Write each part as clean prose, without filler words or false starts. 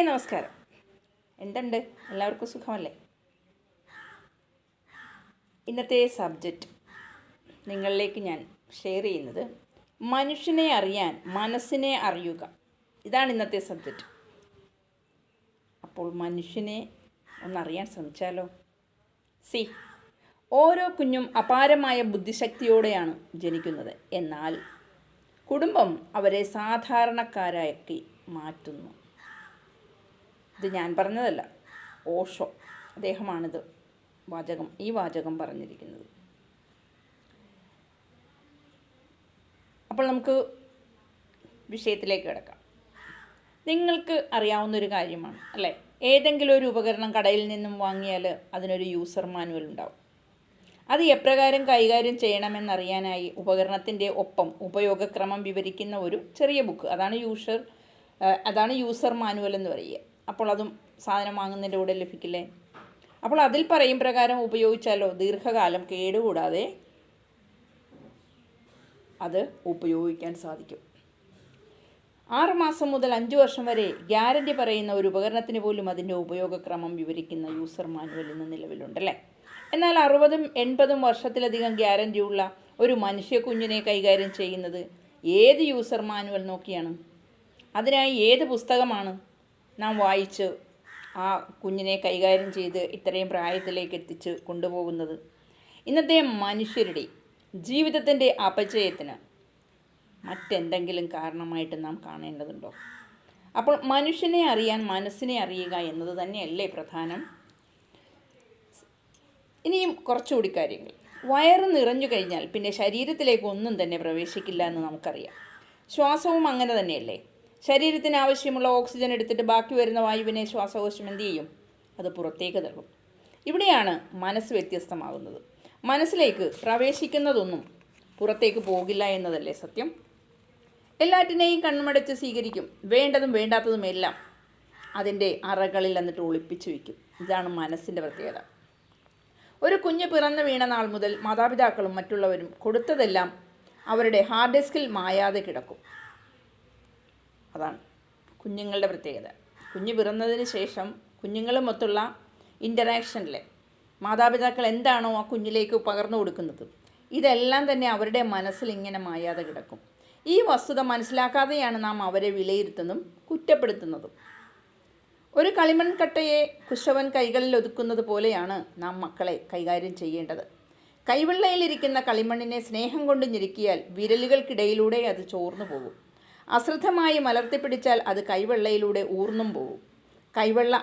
നമസ്കാരം. എന്തുണ്ട്? എല്ലാവർക്കും സുഖമല്ലേ? ഇന്നത്തെ സബ്ജക്റ്റ് നിങ്ങളിലേക്ക് ഞാൻ ഷെയർ ചെയ്യുന്നത് മനുഷ്യനെ അറിയാൻ മനസ്സിനെ അറിയുക. ഇതാണ് ഇന്നത്തെ സബ്ജക്റ്റ്. അപ്പോൾ മനുഷ്യനെ ഒന്നറിയാൻ ശ്രമിച്ചാലോ? ഓരോ കുഞ്ഞും അപാരമായ ബുദ്ധിശക്തിയോടെയാണ് ജനിക്കുന്നത്. എന്നാൽ കുടുംബം അവരെ സാധാരണക്കാരാക്കി മാറ്റുന്നു. ഇത് ഞാൻ പറഞ്ഞതല്ല, ഓഷോ അദ്ദേഹമാണിത് ഈ വാചകം പറഞ്ഞിരിക്കുന്നത്. അപ്പോൾ നമുക്ക് വിഷയത്തിലേക്ക് കിടക്കാം. നിങ്ങൾക്ക് അറിയാവുന്നൊരു കാര്യമാണ് അല്ലേ? ഏതെങ്കിലും ഒരു ഉപകരണം കടയിൽ നിന്നും വാങ്ങിയാൽ അതിനൊരു യൂസർ മാനുവൽ ഉണ്ടാവും. അത് എപ്രകാരം കൈകാര്യം ചെയ്യണമെന്നറിയാനായി ഉപകരണത്തിൻ്റെ ഒപ്പം ഉപയോഗക്രമം വിവരിക്കുന്ന ഒരു ചെറിയ ബുക്ക്, അതാണ് യൂസർ മാനുവൽ എന്ന് പറയുക. അപ്പോൾ അതും സാധനം വാങ്ങുന്നതിൻ്റെ കൂടെ ലഭിക്കില്ലേ? അപ്പോൾ അതിൽ പറയും പ്രകാരം ഉപയോഗിച്ചാലോ ദീർഘകാലം കേടുകൂടാതെ അത് ഉപയോഗിക്കാൻ സാധിക്കും. 6 മാസം മുതൽ 5 വർഷം വരെ ഗ്യാരണ്ടി പറയുന്ന ഒരു ഉപകരണത്തിന് പോലും അതിൻ്റെ ഉപയോഗക്രമം വിവരിക്കുന്ന യൂസർ മാനുവൽ ഇന്ന് നിലവിലുണ്ടല്ലേ? എന്നാൽ 60-80 വർഷത്തിലധികം ഗ്യാരണ്ടിയുള്ള ഒരു മനുഷ്യ കുഞ്ഞിനെ കൈകാര്യം ചെയ്യുന്നത് ഏത് യൂസർ മാനുവൽ നോക്കിയാണ്? അതിനായി ഏത് പുസ്തകമാണ് നാം വായിച്ച് ആ കുഞ്ഞിനെ കൈകാര്യം ചെയ്ത് ഇത്രയും പ്രായത്തിലേക്ക് എത്തിച്ച് കൊണ്ടുപോകുന്നത്? ഇന്നത്തെ മനുഷ്യരുടെ ജീവിതത്തിൻ്റെ അപചയത്തിന് മറ്റെന്തെങ്കിലും കാരണമായിട്ട് നാം കാണേണ്ടതുണ്ടോ? അപ്പോൾ മനുഷ്യനെ അറിയാൻ മനസ്സിനെ അറിയുക എന്നത് തന്നെയല്ലേ പ്രധാനം? ഇനിയും കുറച്ചുകൂടി കാര്യങ്ങൾ. വയറ് നിറഞ്ഞു കഴിഞ്ഞാൽ പിന്നെ ശരീരത്തിലേക്ക് ഒന്നും തന്നെ പ്രവേശിക്കില്ല എന്ന് നമുക്കറിയാം. ശ്വാസവും അങ്ങനെ തന്നെയല്ലേ? ശരീരത്തിന് ആവശ്യമുള്ള ഓക്സിജൻ എടുത്തിട്ട് ബാക്കി വരുന്ന വായുവിനെ ശ്വാസകോശം എന്ത് ചെയ്യും? അത് പുറത്തേക്ക് തള്ളും. ഇവിടെയാണ് മനസ്സ് വ്യത്യസ്തമാകുന്നത്. മനസ്സിലേക്ക് പ്രവേശിക്കുന്നതൊന്നും പുറത്തേക്ക് പോകില്ല എന്നതല്ലേ സത്യം? എല്ലാറ്റിനെയും കണ്ണുമടച്ച് സ്വീകരിക്കും. വേണ്ടതും വേണ്ടാത്തതും എല്ലാം അതിൻ്റെ അറകളിൽ എന്നിട്ട് ഒളിപ്പിച്ചു വയ്ക്കും. ഇതാണ് മനസ്സിൻ്റെ പ്രത്യേകത. ഒരു കുഞ്ഞ് പിറന്നു വീണ നാൾ മുതൽ മാതാപിതാക്കളും മറ്റുള്ളവരും കൊടുത്തതെല്ലാം അവരുടെ ഹാർഡ് ഡിസ്കിൽ മായാതെ കിടക്കും. അതാണ് കുഞ്ഞുങ്ങളുടെ പ്രത്യേകത. കുഞ്ഞ് പിറന്നതിന് ശേഷം കുഞ്ഞുങ്ങളുമൊത്തുള്ള ഇൻ്ററാക്ഷനിൽ മാതാപിതാക്കൾ എന്താണോ ആ കുഞ്ഞിലേക്ക് പകർന്നു കൊടുക്കുന്നത്, ഇതെല്ലാം തന്നെ അവരുടെ മനസ്സിൽ ഇങ്ങനെ മായാതെ കിടക്കും. ഈ വസ്തുത മനസ്സിലാക്കാതെയാണ് നാം അവരെ വിലയിരുത്തുന്നതും കുറ്റപ്പെടുത്തുന്നതും. ഒരു കളിമൺകട്ടയെ കുശവൻ കൈകളിൽ ഒതുക്കുന്നത് പോലെയാണ് നാം മക്കളെ കൈകാര്യം ചെയ്യേണ്ടത്. കൈവെള്ളയിലിരിക്കുന്ന കളിമണ്ണിനെ സ്നേഹം കൊണ്ട് ഞെരുക്കിയാൽ വിരലുകൾക്കിടയിലൂടെ അത് ചോർന്നു പോകും. അശ്രദ്ധമായി മലർത്തിപ്പിടിച്ചാൽ അത് കൈവെള്ളയിലൂടെ ഊർന്നും പോകും. കൈവെള്ള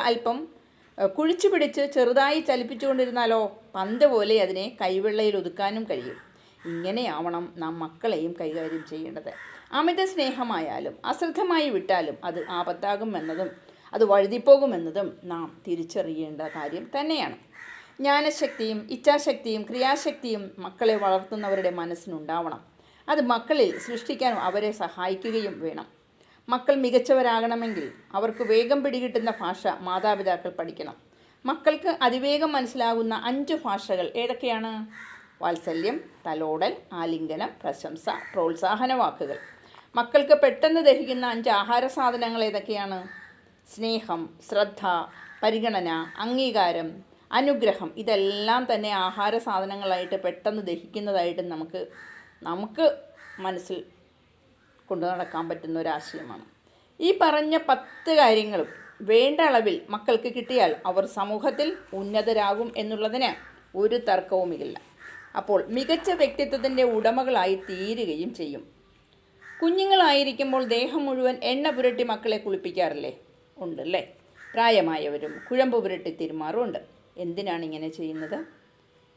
അല്പം കുഴിച്ചു പിടിച്ച് ചെറുതായി ചലിപ്പിച്ചുകൊണ്ടിരുന്നാലോ പന്ത് പോലെ അതിനെ കൈവെള്ളയിൽ ഒതുക്കാനും കഴിയും. ഇങ്ങനെയാവണം നാം മക്കളെയും കൈകാര്യം ചെയ്യേണ്ടത്. അമിത സ്നേഹമായാലും അശ്രദ്ധമായി വിട്ടാലും അത് ആപത്താകുമെന്നതും അത് വഴുതിപ്പോകുമെന്നതും നാം തിരിച്ചറിയേണ്ട കാര്യം തന്നെയാണ്. ജ്ഞാനശക്തിയും ഇച്ഛാശക്തിയും ക്രിയാശക്തിയും മക്കളെ വളർത്തുന്നവരുടെ മനസ്സിനുണ്ടാവണം. അത് മക്കളിൽ സൃഷ്ടിക്കാൻ അവരെ സഹായിക്കുകയും വേണം. മക്കൾ മികച്ചവരാകണമെങ്കിൽ അവർക്ക് വേഗം പിടികിട്ടുന്ന ഭാഷ മാതാപിതാക്കൾ പഠിക്കണം. മക്കൾക്ക് അതിവേഗം മനസ്സിലാകുന്ന 5 ഭാഷകൾ ഏതൊക്കെയാണ്? വാത്സല്യം, തലോടൽ, ആലിംഗനം, പ്രശംസ, പ്രോത്സാഹന വാക്കുകൾ. മക്കൾക്ക് പെട്ടെന്ന് ദഹിക്കുന്ന 5 ആഹാര സാധനങ്ങൾ ഏതൊക്കെയാണ്? സ്നേഹം, ശ്രദ്ധ, പരിഗണന, അംഗീകാരം, അനുഗ്രഹം. ഇതെല്ലാം തന്നെ ആഹാര സാധനങ്ങളായിട്ട് പെട്ടെന്ന് ദഹിക്കുന്നതായിട്ട് നമുക്ക് മനസ്സിൽ കൊണ്ടു നടക്കാൻ പറ്റുന്ന ഒരാശയമാണ്. ഈ പറഞ്ഞ 10 കാര്യങ്ങളും വേണ്ട അളവിൽ മക്കൾക്ക് കിട്ടിയാൽ അവർ സമൂഹത്തിൽ ഉന്നതരാകും എന്നുള്ളതിന് ഒരു തർക്കവുമില്ല. അപ്പോൾ മികച്ച വ്യക്തിത്വത്തിൻ്റെ ഉടമകളായി തീരുകയും ചെയ്യും. കുഞ്ഞുങ്ങളായിരിക്കുമ്പോൾ ദേഹം മുഴുവൻ എണ്ണ പുരട്ടി മക്കളെ കുളിപ്പിക്കാറില്ലേ? ഉണ്ടല്ലേ? പ്രായമായവരും കുഴമ്പ് പുരട്ടി തിരുമാറുമുണ്ട്. എന്തിനാണ് ഇങ്ങനെ ചെയ്യുന്നത്?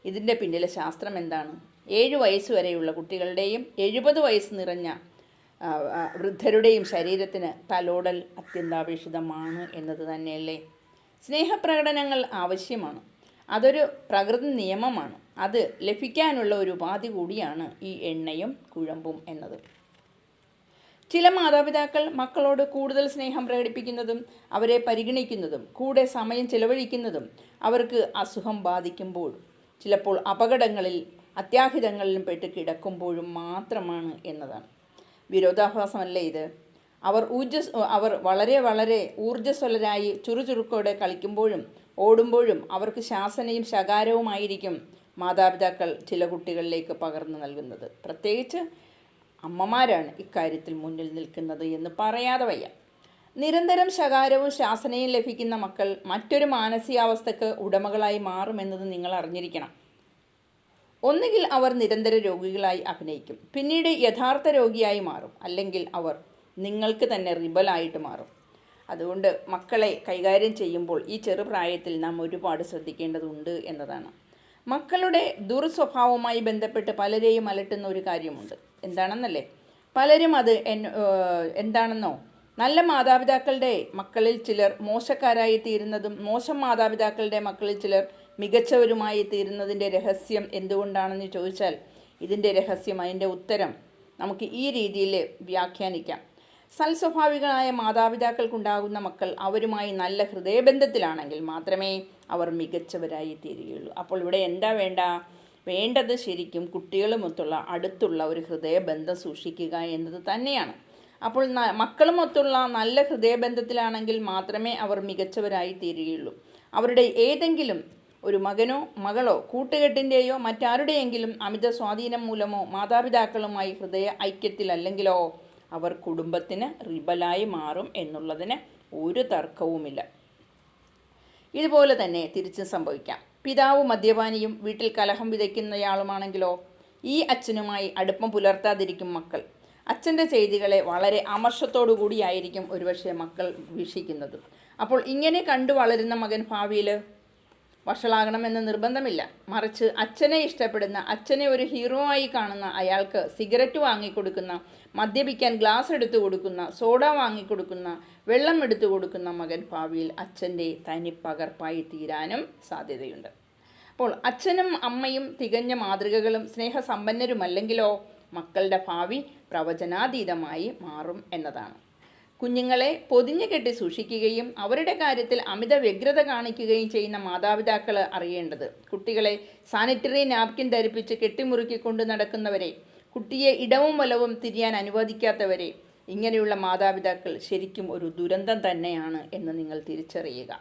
ഇതിൻ്റെ പിന്നിലെ ശാസ്ത്രം എന്താണ്? 7 വയസ്സ് വരെയുള്ള കുട്ടികളുടെയും 70 വയസ്സ് നിറഞ്ഞ വൃദ്ധരുടെയും ശരീരത്തിന് തലോടൽ അത്യന്താപേക്ഷിതമാണ് എന്നത് തന്നെയല്ലേ? സ്നേഹപ്രകടനങ്ങൾ ആവശ്യമാണ്. അതൊരു പ്രകൃതി നിയമമാണ്. അത് ലഭിക്കാനുള്ള ഒരു ഉപാധി കൂടിയാണ് ഈ എണ്ണയും കുഴമ്പും എന്നത്. ചില മാതാപിതാക്കൾ മക്കളോട് കൂടുതൽ സ്നേഹം പ്രകടിപ്പിക്കുന്നതും അവരെ പരിഗണിക്കുന്നതും കൂടെ സമയം ചിലവഴിക്കുന്നതും അവർക്ക് അസുഖം ബാധിക്കുമ്പോഴും ചിലപ്പോൾ അപകടങ്ങളിൽ അത്യാഹിതങ്ങളിലും പെട്ട് കിടക്കുമ്പോഴും മാത്രമാണ് എന്നതാണ്. വിരോധാഭാസമല്ലേ ഇത്? അവർ വളരെ വളരെ ഊർജ്ജസ്വലരായി ചുറുചുറുക്കോടെ കളിക്കുമ്പോഴും ഓടുമ്പോഴും അവർക്ക് ശാസനയും ശകാരവുമായിരിക്കും മാതാപിതാക്കൾ ചില കുട്ടികളിലേക്ക് പകർന്നു നൽകുന്നത്. പ്രത്യേകിച്ച് അമ്മമാരാണ് ഇക്കാര്യത്തിൽ മുന്നിൽ നിൽക്കുന്നത് എന്ന് പറയാതെ വയ്യ. നിരന്തരം ശകാരവും ശാസനയും ലഭിക്കുന്ന മക്കൾ മറ്റൊരു മാനസികാവസ്ഥക്ക് ഉടമകളായി മാറുമെന്നത് നിങ്ങൾ അറിഞ്ഞിരിക്കണം. ഒന്നുകിൽ അവർ നിരന്തര രോഗികളായി അഭിനയിക്കും, പിന്നീട് യഥാർത്ഥ രോഗിയായി മാറും, അല്ലെങ്കിൽ അവർ നിങ്ങൾക്ക് തന്നെ റിബലായിട്ട് മാറും. അതുകൊണ്ട് മക്കളെ കൈകാര്യം ചെയ്യുമ്പോൾ ഈ ചെറുപ്രായത്തിൽ നാം ഒരുപാട് ശ്രദ്ധിക്കേണ്ടതുണ്ട് എന്നതാണ്. മക്കളുടെ ദുർസ്വഭാവവുമായി ബന്ധപ്പെട്ട് പലരെയും അലട്ടുന്ന ഒരു കാര്യമുണ്ട്. എന്താണെന്നല്ലേ? പലരും അത് എന്താണെന്നോ, നല്ല മാതാപിതാക്കളുടെ മക്കളിൽ ചിലർ മോശക്കാരായി തീരുന്നതും മോശം മാതാപിതാക്കളുടെ മക്കളിൽ ചിലർ മികച്ചവരുമായി തീരുന്നതിൻ്റെ രഹസ്യം എന്തുകൊണ്ടാണെന്ന് ചോദിച്ചാൽ, ഇതിൻ്റെ രഹസ്യം, അതിൻ്റെ ഉത്തരം നമുക്ക് ഈ രീതിയിൽ വ്യാഖ്യാനിക്കാം. സൽസ്വഭാവികളായ മാതാപിതാക്കൾക്കുണ്ടാകുന്ന മക്കൾ അവരുമായി നല്ല ഹൃദയബന്ധത്തിലാണെങ്കിൽ മാത്രമേ അവർ മികച്ചവരായി തീരുകയുള്ളൂ. അപ്പോൾ ഇവിടെ എന്താ വേണ്ടത് ശരിക്കും കുട്ടികളുമൊത്തുള്ള അടുത്തുള്ള ഒരു ഹൃദയബന്ധം സൂക്ഷിക്കുക എന്നത് തന്നെയാണ്. അപ്പോൾ മക്കളുമൊത്തുള്ള നല്ല ഹൃദയബന്ധത്തിലാണെങ്കിൽ മാത്രമേ അവർ മികച്ചവരായി തീരുകയുള്ളൂ. അവരുടെ ഏതെങ്കിലും ഒരു മകനോ മകളോ കൂട്ടുകെട്ടിൻ്റെയോ മറ്റാരുടെയെങ്കിലും അമിത സ്വാധീനം മൂലമോ മാതാപിതാക്കളുമായി ഹൃദയ ഐക്യത്തിലല്ലെങ്കിലോ അവർ കുടുംബത്തിന് റിബലായി മാറും എന്നുള്ളതിന് ഒരു തർക്കവുമില്ല. ഇതുപോലെ തന്നെ തിരിച്ചും സംഭവിക്കാം. പിതാവ് മദ്യപാനിയും വീട്ടിൽ കലഹം വിതയ്ക്കുന്നയാളുമാണെങ്കിലോ ഈ അച്ഛനുമായി അടുപ്പം പുലർത്താതിരിക്കും മക്കൾ. അച്ഛൻ്റെ ചെയ്തികളെ വളരെ അമർഷത്തോടു കൂടിയായിരിക്കും ഒരുപക്ഷെ മക്കൾ വീക്ഷിക്കുന്നത്. അപ്പോൾ ഇങ്ങനെ കണ്ടു വളരുന്ന മകൻ ഭാവിയിൽ വഷളാകണമെന്ന് നിർബന്ധമില്ല. മറിച്ച് അച്ഛനെ ഇഷ്ടപ്പെടുന്ന, അച്ഛനെ ഒരു ഹീറോ ആയി കാണുന്ന, അയാൾക്ക് സിഗരറ്റ് വാങ്ങിക്കൊടുക്കുന്ന, മദ്യപിക്കാൻ ഗ്ലാസ് എടുത്തു കൊടുക്കുന്ന, സോഡ വാങ്ങിക്കൊടുക്കുന്ന, വെള്ളം എടുത്തു കൊടുക്കുന്ന മകൻ ഭാവിയിൽ അച്ഛൻ്റെ തനിപ്പകർപ്പായി തീരാനും സാധ്യതയുണ്ട്. അപ്പോൾ അച്ഛനും അമ്മയും തികഞ്ഞ മാതൃകകളും സ്നേഹസമ്പന്നരുമല്ലെങ്കിലോ മക്കളുടെ ഭാവി പ്രവചനാതീതമായി മാറും എന്നതാണ്. കുഞ്ഞുങ്ങളെ പൊതിഞ്ഞു കെട്ടി സൂക്ഷിക്കുകയും അവരുടെ കാര്യത്തിൽ അമിത വ്യഗ്രത കാണിക്കുകയും ചെയ്യുന്ന മാതാപിതാക്കൾ അറിയേണ്ടത്, കുട്ടികളെ സാനിറ്ററി നാപ്കിൻ ധരിപ്പിച്ച് കെട്ടിമുറുക്കിക്കൊണ്ട് നടക്കുന്നവരെ, കുട്ടിയെ ഇടവും വലവും തിരിയാൻ അനുവദിക്കാത്തവരെ, ഇങ്ങനെയുള്ള മാതാപിതാക്കൾ ശരിക്കും ഒരു ദുരന്തം തന്നെയാണ് എന്ന് നിങ്ങൾ തിരിച്ചറിയുക.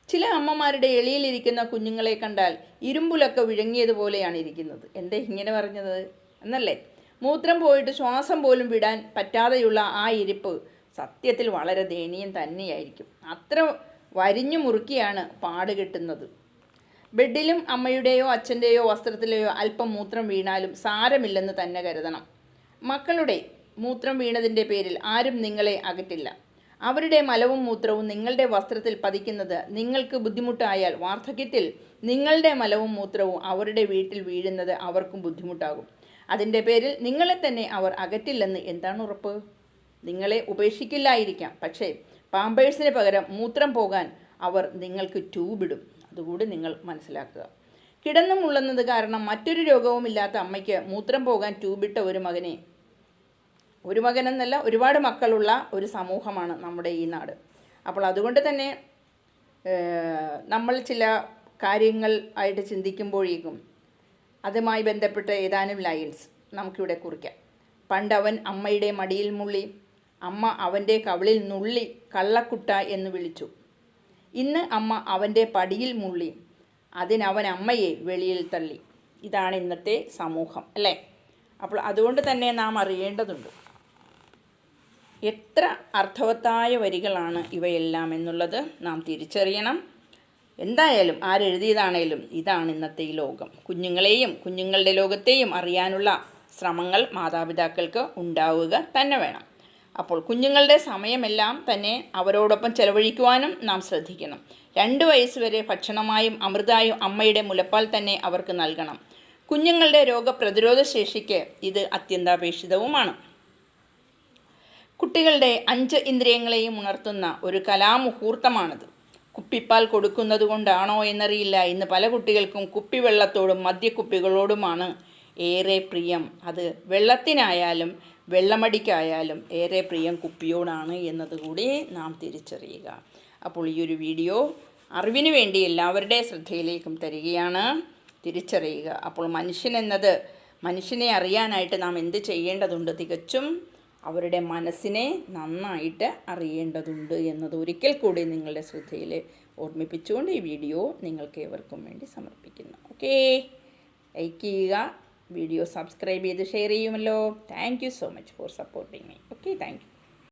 ചില അമ്മമാരുടെ എളിയിലിരിക്കുന്ന കുഞ്ഞുങ്ങളെ കണ്ടാൽ ഇരുമ്പുലൊക്കെ വിഴുങ്ങിയതുപോലെയാണ് ഇരിക്കുന്നത്. എന്തേ ഇങ്ങനെ പറഞ്ഞത് എന്നല്ലേ? മൂത്രം പോയിട്ട് ശ്വാസം പോലും വിടാൻ പറ്റാതെയുള്ള ആ ഇരിപ്പ് സത്യത്തിൽ വളരെ ദയനീയം തന്നെയായിരിക്കും. അത്ര വരിഞ്ഞു മുറുക്കിയാണ് പാട് കെട്ടുന്നത്. ബെഡിലും അമ്മയുടെയോ അച്ഛൻ്റെയോ വസ്ത്രത്തിലെയോ അല്പം മൂത്രം വീണാലും സാരമില്ലെന്ന് തന്നെ കരുതണം. മക്കളുടെ മൂത്രം വീണതിൻ്റെ പേരിൽ ആരും നിങ്ങളെ അകറ്റില്ല. അവരുടെ മലവും മൂത്രവും നിങ്ങളുടെ വസ്ത്രത്തിൽ പതിക്കുന്നത് നിങ്ങൾക്ക് ബുദ്ധിമുട്ടായാൽ വാർദ്ധക്യത്തിൽ നിങ്ങളുടെ മലവും മൂത്രവും അവരുടെ വീട്ടിൽ വീഴുന്നത് അവർക്കും ബുദ്ധിമുട്ടാകും. അതിൻ്റെ പേരിൽ നിങ്ങളെ തന്നെ അവർ അകറ്റില്ലെന്ന് എന്താണ് ഉറപ്പ്? നിങ്ങളെ ഉപേക്ഷിക്കില്ലായിരിക്കാം, പക്ഷേ പാമ്പേഴ്സിന് പകരം മൂത്രം പോകാൻ അവർ നിങ്ങൾക്ക് ട്യൂബിടും. അതുകൂടി നിങ്ങൾ മനസ്സിലാക്കുക. കിടന്നു മുള്ളുന്നത് കാരണം മറ്റൊരു രോഗവുമില്ലാത്ത അമ്മയ്ക്ക് മൂത്രം പോകാൻ ട്യൂബിട്ട ഒരു മകനെന്നല്ല ഒരുപാട് മക്കളുള്ള ഒരു സമൂഹമാണ് നമ്മുടെ ഈ നാട്. അപ്പോൾ അതുകൊണ്ട് തന്നെ നമ്മൾ ചില കാര്യങ്ങൾ ആയിട്ട് ചിന്തിക്കുമ്പോഴേക്കും അതുമായി ബന്ധപ്പെട്ട ഏതാനും ലൈൻസ് നമുക്കിവിടെ കുറിക്കാം. പണ്ടവൻ അമ്മയുടെ മടിയിൽ മുള്ളി, അമ്മ അവൻ്റെ കവിളിൽ നുള്ളി കള്ളക്കുട്ട എന്ന് വിളിച്ചു. ഇന്ന് അമ്മ അവൻ്റെ പടിയിൽ മുള്ളി, അതിനവൻ അമ്മയെ വെളിയിൽ തള്ളി. ഇതാണ് ഇന്നത്തെ സമൂഹം, അല്ലേ? അപ്പോൾ അതുകൊണ്ട് തന്നെ നാം അറിയേണ്ടതുണ്ട് എത്ര അർത്ഥവത്തായ വരികളാണ് ഇവയെല്ലാം എന്നുള്ളത് നാം തിരിച്ചറിയണം. എന്തായാലും ആരെഴുതിയതാണേലും ഇതാണ് ഇന്നത്തെ ഈ ലോകം. കുഞ്ഞുങ്ങളെയും കുഞ്ഞുങ്ങളുടെ ലോകത്തെയും അറിയാനുള്ള ശ്രമങ്ങൾ മാതാപിതാക്കൾക്ക് ഉണ്ടാവുക തന്നെ വേണം. അപ്പോൾ കുഞ്ഞുങ്ങളുടെ സമയമെല്ലാം തന്നെ അവരോടൊപ്പം ചെലവഴിക്കുവാനും നാം ശ്രദ്ധിക്കണം. 2 വയസ്സ് വരെ ഭക്ഷണമായും അമൃതായും അമ്മയുടെ മുലപ്പാൽ തന്നെ അവർക്ക് നൽകണം. കുഞ്ഞുങ്ങളുടെ രോഗപ്രതിരോധ ശേഷിക്ക് ഇത് അത്യന്താപേക്ഷിതവുമാണ്. കുട്ടികളുടെ 5 ഇന്ദ്രിയങ്ങളെയും ഉണർത്തുന്ന ഒരു കലാമുഹൂർത്തമാണിത്. കുപ്പിപ്പാൽ കൊടുക്കുന്നത് കൊണ്ടാണോ എന്നറിയില്ല, ഇന്ന് പല കുട്ടികൾക്കും കുപ്പിവെള്ളത്തോടും മദ്യക്കുപ്പികളോടുമാണ് ഏറെ പ്രിയം. അത് വെള്ളത്തിനായാലും വെള്ളമടിക്കായാലും ഏറെ പ്രിയം കുപ്പിയോടാണ് എന്നതുകൂടി നാം തിരിച്ചറിയുക. അപ്പോൾ ഈ ഒരു വീഡിയോ അറിവിന് വേണ്ടി എല്ലാവരുടെ ശ്രദ്ധയിലേക്കും തരികയാണ്. തിരിച്ചറിയുക. അപ്പോൾ മനുഷ്യനെന്നത്, മനുഷ്യനെ അറിയാനായിട്ട് നാം എന്ത് ചെയ്യേണ്ടതുണ്ട്? തികച്ചും അവരുടെ മനസ്സിനെ നന്നായിട്ട് അറിയേണ്ടതുണ്ട് എന്നത് ഒരിക്കൽ കൂടി നിങ്ങളുടെ ശ്രദ്ധയിൽ ഓർമ്മിപ്പിച്ചുകൊണ്ട് ഈ വീഡിയോ നിങ്ങൾക്ക് ഏവർക്കും വേണ്ടി സമർപ്പിക്കുന്നു. ഓക്കേ, ലൈക്ക് ചെയ്യുക, വീഡിയോ സബ്സ്ക്രൈബ് ചെയ്ത് ഷെയർ ചെയ്യുമല്ലോ. Thank you so much for supporting me. Okay, thank you.